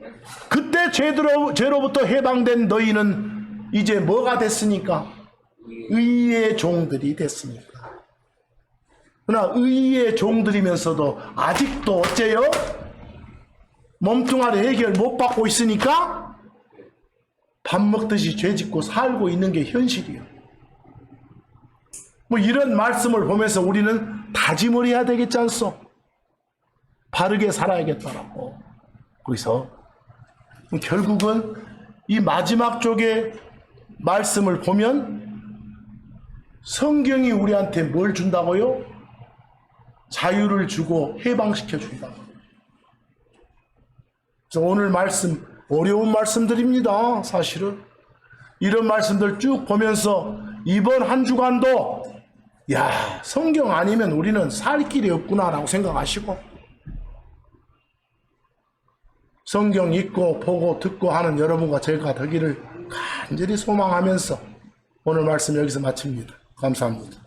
Speaker 1: 그때 죄로부터 해방된 너희는 이제 뭐가 됐으니까? 의의 종들이 됐으니까. 그러나 의의 종들이면서도 아직도 어째요? 몸뚱아리 해결 못 받고 있으니까 밥 먹듯이 죄 짓고 살고 있는 게 현실이에요. 뭐 이런 말씀을 보면서 우리는 다짐을 해야 되겠지 않소? 바르게 살아야겠다라고. 그래서 결국은 이 마지막 쪽의 말씀을 보면 성경이 우리한테 뭘 준다고요? 자유를 주고 해방시켜 준다. 그래서 오늘 말씀 어려운 말씀들입니다. 사실은 이런 말씀들 쭉 보면서 이번 한 주간도 야, 성경 아니면 우리는 살 길이 없구나라고 생각하시고 성경 읽고 보고 듣고 하는 여러분과 제가 되기를 간절히 소망하면서 오늘 말씀 여기서 마칩니다. 감사합니다.